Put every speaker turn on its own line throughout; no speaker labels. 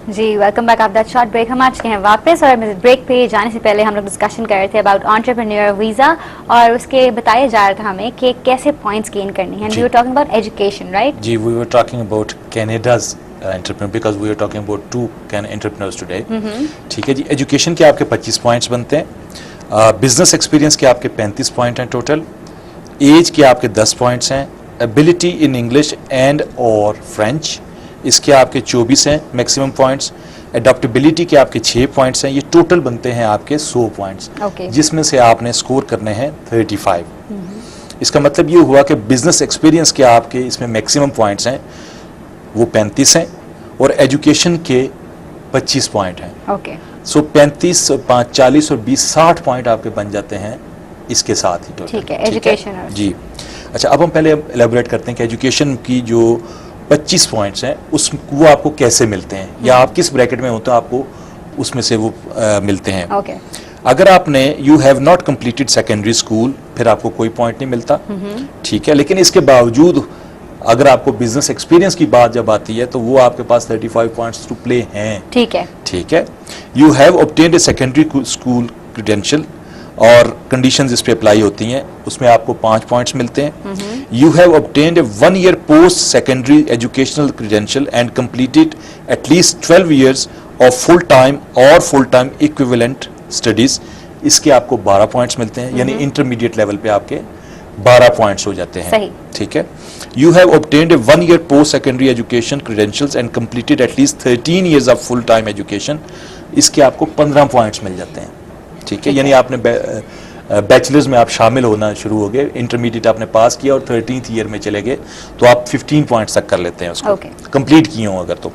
Ji welcome back after that short break. हम आ चुके हैं वापस और ब्रेक पे जाने से पहले हम लोग डिस्कशन कर रहे थे अबाउट एंटरप्रेन्योर वीजा और उसके बताया जा रहा था हमें कि कैसे पॉइंट्स गेन करनी है। We were talking about education, right?
जी, we were talking about Canada's entrepreneur because we are talking about two entrepreneurs today. ठीक है जी। एजुकेशन के आपके 25 पॉइंट्स बनते हैं, बिजनेस एक्सपीरियंस के आपके 35 पॉइंट हैं टोटल, एज के आपके 10 पॉइंट्स हैं, एबिलिटी इन इंग्लिश एंड और फ्रेंच इसके आपके 24 हैं मैक्सिमम पॉइंट्स, एडॉप्टेबिलिटी के आपके 6 पॉइंट्स हैं। ये टोटल बनते हैं आपके 100 पॉइंट्स, जिसमें से आपने स्कोर करने हैं 35। इसका मतलब ये हुआ कि बिजनेस एक्सपीरियंस के आपके इसमें मैक्सिमम पॉइंट्स हैं वो 35 हैं और एजुकेशन के 25 पॉइंट हैं। सो 35, 5, 40 और 20, 60 पॉइंट आपके बन जाते हैं इसके साथ ही टोटल।
ठीक है, एजुकेशन
जी। अच्छा, अब हम पहले एलेबोरेट करते हैं कि एजुकेशन की जो 25 पॉइंट्स हैं वो आपको कैसे मिलते हैं या आप किस ब्रैकेट में होते हैं आपको उसमें से वो मिलते हैं। अगर आपने you have not completed secondary school फिर आपको कोई पॉइंट नहीं मिलता। ठीक है, लेकिन इसके बावजूद अगर आपको बिजनेस एक्सपीरियंस की बात जब आती है तो वो आपके पास 35 पॉइंट्स टू प्ले हैं।
ठीक है,
ठीक है। You have obtained a secondary school credential और कंडीशंस इस पे अप्लाई होती हैं, उसमें आपको 5 पॉइंट्स मिलते हैं। You have obtained a 1 year post secondary educational credential and completed at least 12 years of full time और फुल टाइम इक्विवेलेंट स्टडीज, इसके आपको 12 पॉइंट्स मिलते हैं, यानी इंटरमीडिएट लेवल पे आपके 12 पॉइंट्स हो जाते हैं।
सही।
ठीक है। You have obtained a 1 year post secondary education credentials and completed at least 13 years of full time education, इसके आपको 15 पॉइंट्स मिल जाते हैं। ठीक है, यानी आपने बैचलर्स में आप शामिल होना शुरू हो गए, इंटरमीडिएट आपने पास किया और 13th ईयर में चले गए तो आप 15 पॉइंट्स तक कर लेते हैं उसको, कंप्लीट किए हो अगर तो।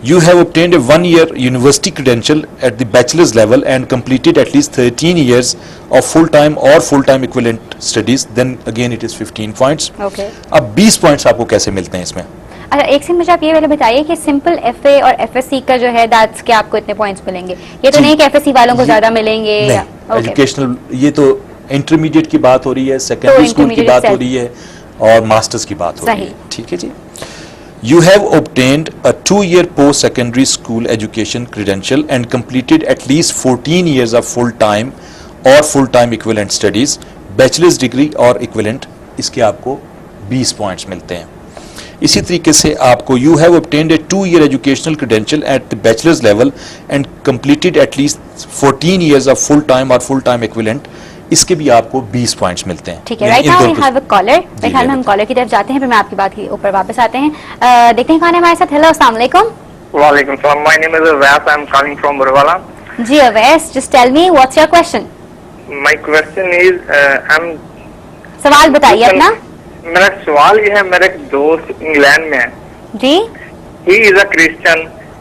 You have obtained a 1 year university credential at the bachelors level and completed at least 13 years of full time और full time equivalent studies, then again it is 15 points. अब 20 पॉइंट्स आपको कैसे मिलते हैं इसमें?
अच्छा, एक से मुझे आप ये वाला बताइए कि सिंपल एफए और एफएससी का जो है दैट्स के आपको इतने पॉइंट्स मिलेंगे? ये तो नहीं कि एफएससी वालों को ज्यादा मिलेंगे।
एजुकेशनल ये तो इंटरमीडिएट की बात हो रही है, सेकेंडरी स्कूल की बात हो रही है और मास्टर्स की बात हो रही है। ठीक है जी। You have obtained a 2 year post secondary school education credential and completed at least 14 years of full time और full time equivalent studies, bachelors degree और इक्विवेलेंट, इसके आपको 20 पॉइंट्स मिलते हैं। इसी तरीके से आपको you have obtained a 2 year educational credential at the bachelors level and completed at least 14 years of full time और फुल टाइम इक्विवेलेंट, इसके भी आपको 20 पॉइंट्स मिलते हैं। ठीक है, right now we have a caller. मेरे ख्याल में हम कॉलर की तरफ जाते हैं, फिर मैं आपकी बात के ऊपर वापस आते हैं। देखते हैं कौन है हमारे साथ। हेलो, अस्सलाम वालेकुम।
वालेकुम सलाम, my name is Awais, I am calling from Burewala.
जी Awais, just tell me what's your question?
My question is
सवाल बताइए अपना।
मेरा सवाल ये है, मेरा एक दोस्त इंग्लैंड में है
जी,
he is a Christian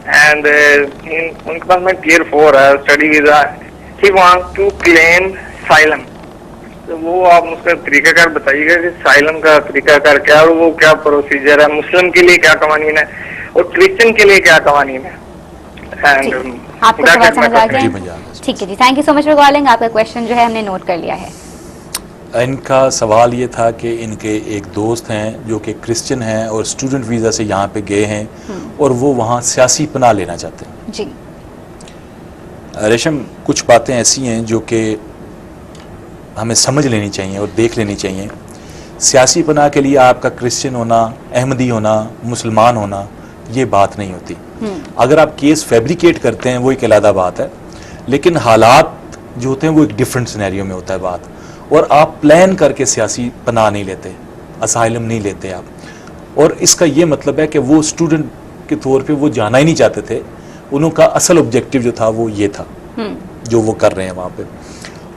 and उनके पास में टियर 4 है study visa, he wants to claim asylum, तो वो आप उसका तरीकाकार बताइएगा कि साइलम का तरीकाकार क्या है और वो क्या प्रोसीजर है, मुस्लिम के लिए क्या कवानीन है और क्रिश्चियन के लिए क्या कवानीन है। एंड
आपको सवाल समझ आ गया? ठीक है जी, thank you so much for calling. आपका क्वेश्चन जो है हमने नोट कर लिया है।
इनका सवाल ये था कि इनके एक दोस्त हैं जो कि क्रिश्चियन हैं और स्टूडेंट वीज़ा से यहाँ पे गए हैं और वो वहाँ सियासी पनाह लेना चाहते हैं।
जी
रेशम, कुछ बातें ऐसी हैं जो कि हमें समझ लेनी चाहिए और देख लेनी चाहिए। सियासी पनाह के लिए आपका क्रिश्चियन होना, अहमदी होना, मुसलमान होना, ये बात नहीं होती। अगर आप केस फैब्रिकेट करते हैं वो एक अलग बात है, लेकिन हालात जो होते हैं वो एक डिफरेंट सिनेरियो में होता है बात। और आप प्लान करके सियासी पनाह नहीं लेते, असाइलम नहीं लेते आप। और इसका ये मतलब है कि वो स्टूडेंट के तौर पे वो जाना ही नहीं चाहते थे, उनका असल ऑब्जेक्टिव जो था वो ये था जो वो कर रहे हैं वहाँ पे।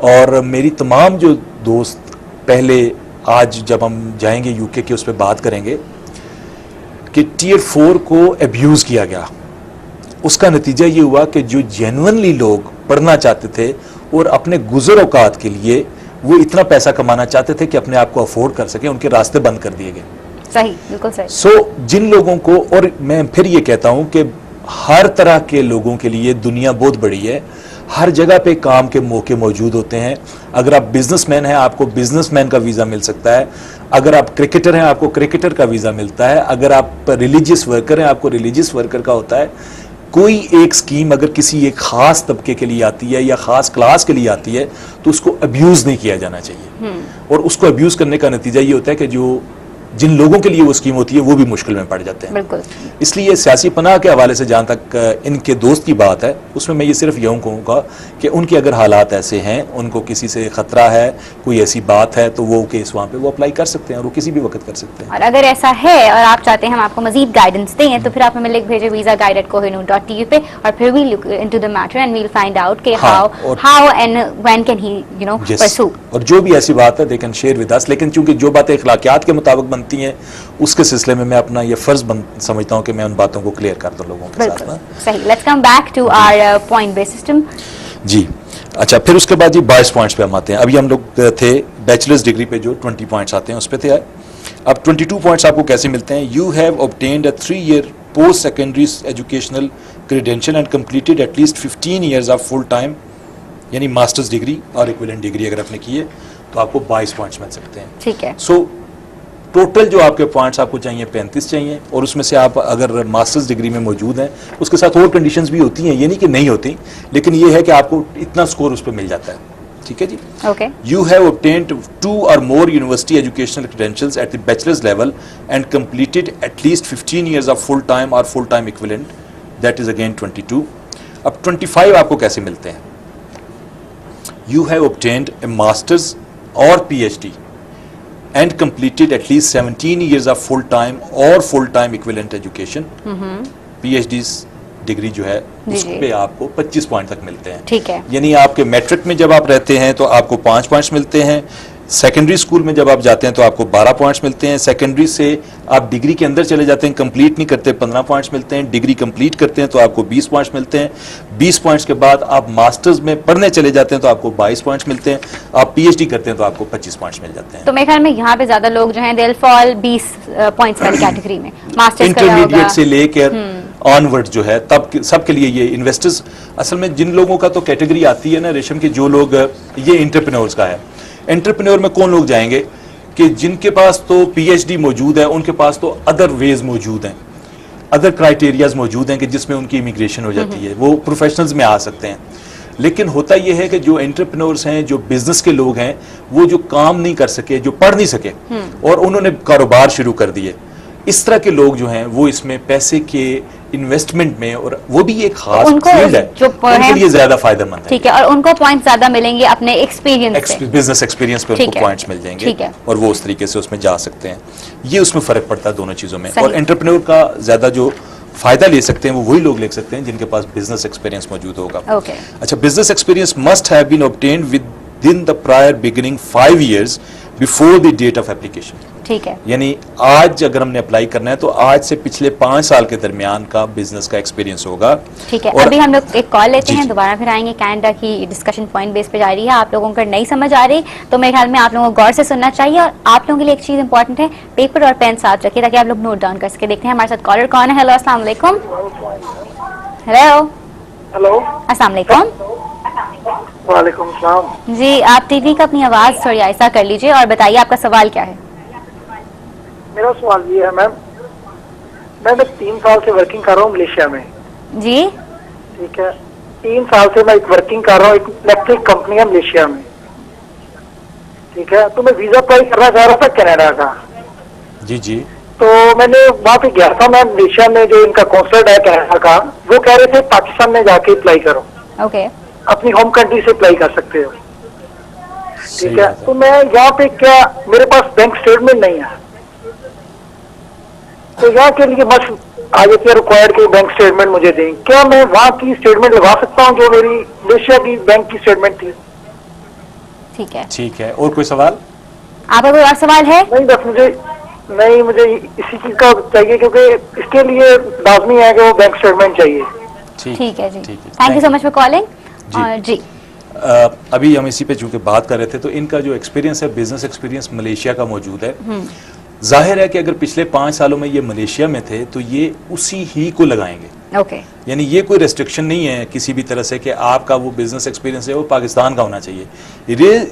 और मेरी तमाम जो दोस्त पहले, आज जब हम जाएंगे यूके के उस पर बात करेंगे कि टियर 4 को अब्यूज़ किया गया, उसका नतीजा ये हुआ कि जो जेन्युइनली लोग पढ़ना चाहते थे और अपने गुज़र औकात के लिए वो इतना पैसा कमाना चाहते थे कि अपने आप को अफोर्ड कर सके, उनके रास्ते बंद कर दिए गए।
सही, बिल्कुल सही।
सो जिन लोगों को, और मैं फिर ये कहता हूं कि हर तरह के लोगों के लिए दुनिया बहुत बड़ी है, हर जगह पे काम के मौके मौजूद होते हैं। अगर आप बिजनेसमैन हैं, आपको बिजनेसमैन का वीज़ा मिल सकता है। अगर आप क्रिकेटर हैं, आपको क्रिकेटर का वीज़ा मिलता है। अगर आप रिलीजियस वर्कर हैं, आपको रिलीजियस वर्कर का होता है। कोई एक स्कीम अगर किसी एक खास तबके के लिए आती है या खास क्लास के लिए आती है तो उसको अब्यूज़ नहीं किया जाना चाहिए। और उसको अब्यूज़ करने का नतीजा ये होता है कि जो जिन लोगों के लिए वो स्कीम होती है वो भी मुश्किल में पड़ जाते हैं।
बिल्कुल।
इसलिए सियासी पनाह के हवाले से जहाँ तक इनके दोस्त की बात है, उसमें मैं ये सिर्फ यूँ कहूँगा कि उनके अगर हालात ऐसे हैं, उनको किसी से ख़तरा है, कोई ऐसी बात है, तो वो केस वहाँ पे वो अप्लाई कर सकते हैं और वो किसी भी वक्त कर सकते हैं।
और अगर ऐसा है और आप चाहते हैं हम आपको मजीद गाइडेंस दें तो फिर आप हमें लिख भेजें visa@kohinoor.tu पे और फिर we look into the matter and we'll find out कि how and when can he
Yes.
Pursue.
और जो भी ऐसी बात है they can share with us. लेकिन चूंकि जो बातें इखलाकियात के मुताबिक बनती हैं उसके सिलसिले में मैं अपना ये फर्ज समझता हूँ कि मैं उन बातों को क्लियर कर दूं लोगों के साथ
बिल्कुल
ना।
सही। Let's come back to our point based system.
जी अच्छा, फिर उसके बाद जी 22 पॉइंट्स पे हम आते हैं। अभी हम लोग थे बैचलर्स डिग्री पे, जो 20 पॉइंट्स आते हैं उस पे थे आए। अब 22 पॉइंट्स आपको कैसे मिलते हैं? You have obtained a 3-year post secondary educational credential and completed at least 15 years of full time, यानी मास्टर्स डिग्री और इक्विवेलेंट डिग्री अगर आपने की है तो आपको 22 पॉइंट्स मिल सकते हैं।
ठीक है।
सो टोटल जो आपके पॉइंट्स आपको चाहिए 35 चाहिए, और उसमें से आप अगर मास्टर्स डिग्री में मौजूद हैं उसके साथ और कंडीशंस भी होती हैं, ये नहीं कि नहीं होती, लेकिन ये है कि आपको इतना स्कोर उस पर मिल जाता है। ठीक है जी।
Okay.
You have obtained 2 or more university educational credentials at the bachelors level and completed at least 15 years of full time और full time equivalent, that is again 22। अब 25 आपको कैसे मिलते हैं? You have obtained a master's or PhD and completed at least 17 years of full-time or full-time equivalent education. PhD degree जो है उस पे आपको 25 पॉइंट तक मिलते हैं।
ठीक है।
यानी आपके मैट्रिक में जब आप रहते हैं तो आपको 5 पॉइंट्स मिलते हैं। सेकेंडरी स्कूल में जब आप जाते हैं तो आपको 12 पॉइंट्स मिलते हैं। सेकेंडरी से आप डिग्री के अंदर चले जाते हैं, कंप्लीट नहीं करते, 15 पॉइंट्स मिलते हैं। डिग्री कंप्लीट करते हैं तो आपको 20 पॉइंट्स मिलते हैं। 20 पॉइंट्स के बाद आप मास्टर्स में पढ़ने चले जाते हैं तो आपको 22 पॉइंट्स मिलते हैं। आप पीएचडी करते हैं तो आपको 25 पॉइंट्स मिल जाते हैं।
तो मेरे ख्याल में यहाँ पे ज्यादा लोग जो हैं दे विल फॉल 20 पॉइंट्स वाली कैटेगरी में। मास्टर्स
इंटरमीडिएट से लेकर ऑनवर्ड जो है तब सबके लिए ये इन्वेस्टर्स, असल में जिन लोगों का तो कैटेगरी आती है ना रेशम की, जो लोग ये एंटरप्रेन्योर्स का है। एंटरप्रेन्योर में कौन लोग जाएंगे कि जिनके पास तो पीएचडी मौजूद है, उनके पास तो अदर वेज मौजूद हैं, अदर क्राइटेरियाज मौजूद हैं कि जिसमें उनकी इमिग्रेशन हो जाती है, वो प्रोफेशनल्स में आ सकते हैं। लेकिन होता यह है कि जो एंटरप्रेन्योर्स हैं, जो बिजनेस के लोग हैं, वो जो काम नहीं कर सके, जो पढ़ नहीं सके और उन्होंने कारोबार शुरू कर दिए, इस तरह के लोग जो हैं वो इसमें पैसे के इन्वेस्टमेंट में, और वो भी एक खास फील्ड है, उनके लिए ज्यादा फायदेमंद है।
ठीक है। और उनको पॉइंट ज्यादा मिलेंगे अपने एक्सपीरियंस से,
बिजनेस एक्सपीरियंस पे उनको पॉइंट्स मिल जाएंगे और वो उस तरीके से उसमें जा सकते हैं। ये उसमें फर्क पड़ता है दोनों चीजों में। और एंटरप्रेन्योर का ज्यादा जो फायदा ले सकते हैं वो वही लोग ले सकते हैं जिनके पास बिजनेस एक्सपीरियंस मौजूद होगा। अच्छा, business experience must have been obtained with the prior beginning 5 years before the date of application.
ठीक है।
यानी आज अगर हमने अप्लाई करना है तो आज से पिछले 5 साल के दरमियान का बिजनेस का एक्सपीरियंस होगा।
ठीक है। अभी हम लोग एक कॉल लेते हैं, दोबारा फिर आएंगे। कनाडा की डिस्कशन पॉइंट बेस पे जा रही है, आप लोगों को नहीं समझ आ रही तो मेरे ख्याल में आप लोगों को गौर से सुनना चाहिए। और आप लोगों के लिए एक चीज इंपॉर्टेंट है, पेपर और पेन साथ रखिए ताकि आप लोग नोट डाउन कर सके। देखते हैं हमारे साथ कॉलर कौन है। हेलो, अस्सलाम वालेकुम। हेलो
हेलो,
अस्सलाम वालेकुम।
वालेकुम सलाम।
जी, आप टीवी का अपनी आवाज थोड़ी ऐसा कर लीजिए और बताइए आपका सवाल क्या है।
मेरा सवाल ये है मैम, मैं 3 साल से वर्किंग कर रहा हूँ मलेशिया में।
जी।
ठीक है, 3 साल से मैं एक वर्किंग कर रहा हूँ, एक इलेक्ट्रिक कंपनी है मलेशिया में। ठीक है, तो मैं वीजा अप्लाई करना चाह रहा था कनाडा का।
जी जी।
तो मैंने वहाँ पे गया था, मैं मलेशिया में जो इनका कॉन्सुलेट है कनाडा का, वो कह रहे थे पाकिस्तान में जाके अप्लाई करो।
ओके।
अपनी होम कंट्री से अप्लाई कर सकते हो। ठीक है, तो मैं यहाँ पे क्या, मेरे पास बैंक स्टेटमेंट नहीं है, तो यहाँ के लिए बस आज रिक्वायर्ड के बैंक स्टेटमेंट मुझे दें। क्या मैं वहाँ की स्टेटमेंट लगा सकता हूँ जो मेरी मलेशिया की बैंक की स्टेटमेंट थी?
ठीक है।
ठीक है, और कोई सवाल?
आपका कोई और सवाल है?
नहीं, बस मुझे इसी चीज का चाहिए, क्योंकि इसके लिए लाजमी है कि वो बैंक स्टेटमेंट चाहिए।
ठीक है जी, thank you so much for calling. जी,
अभी हम इसी पे चूंकि बात कर रहे थे, तो इनका जो एक्सपीरियंस है, बिजनेस एक्सपीरियंस मलेशिया का मौजूद है। जाहिर है कि अगर पिछले 5 सालों में ये मलेशिया में थे तो ये उसी ही को लगाएंगे।
ओके
यानी ये कोई रेस्ट्रिक्शन नहीं है किसी भी तरह से कि आपका वो बिजनेस एक्सपीरियंस है वो पाकिस्तान का होना चाहिए।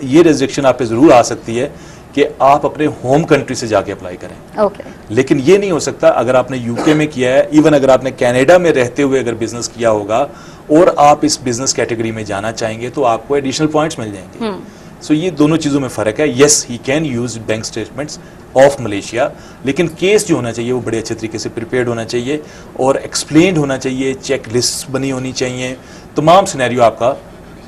ये रेस्ट्रिक्शन आप पे ज़रूर आ सकती है कि आप अपने होम कंट्री से जाके अप्लाई करें।
ओके
लेकिन ये नहीं हो सकता अगर आपने यूके में किया है, इवन अगर आपने कनाडा में रहते हुए अगर बिजनेस किया होगा और आप इस बिजनेस कैटेगरी में जाना चाहेंगे तो आपको एडिशनल पॉइंट्स मिल जाएंगे। सो ये दोनों चीज़ों में फ़र्क है। Yes, he can use bank statements of Malaysia, लेकिन केस जो होना चाहिए वो बड़े अच्छे तरीके से प्रिपेयर्ड होना चाहिए और एक्सप्लेन्ड होना चाहिए, चेक लिस्ट बनी होनी चाहिए, तमाम सिनेरियो आपका।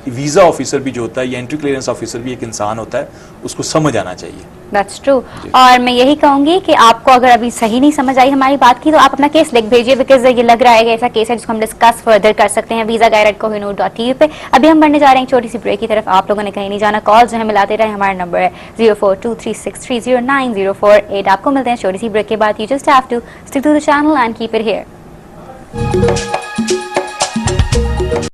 वीज़ा ऑफिसर भी जो होता है या एंट्री क्लियरेंस ऑफिसर भी एक इंसान होता है, उसको समझ आना चाहिए।
That's true. और मैं यही कहूंगी कि आपको अगर अभी सही नहीं समझ आई हमारी बात की तो आप अपना केस लिख भेजिए, बिकॉज ये लग रहा है कि ऐसा केस है जिसको हम डिस्कस फर्दर कर सकते हैं visa@kohinoor.tv पे। अभी हम बढ़ने जा रहे हैं एक छोटी सी ब्रेक की तरफ। आप लोगों ने कहीं नहीं जाना, कॉल जो है मिलाते रहे। हमारा नंबर है 0423630948। आपको मिलते हैं छोटी सी ब्रेक के बाद। You just have to stick to the channel and keep it here.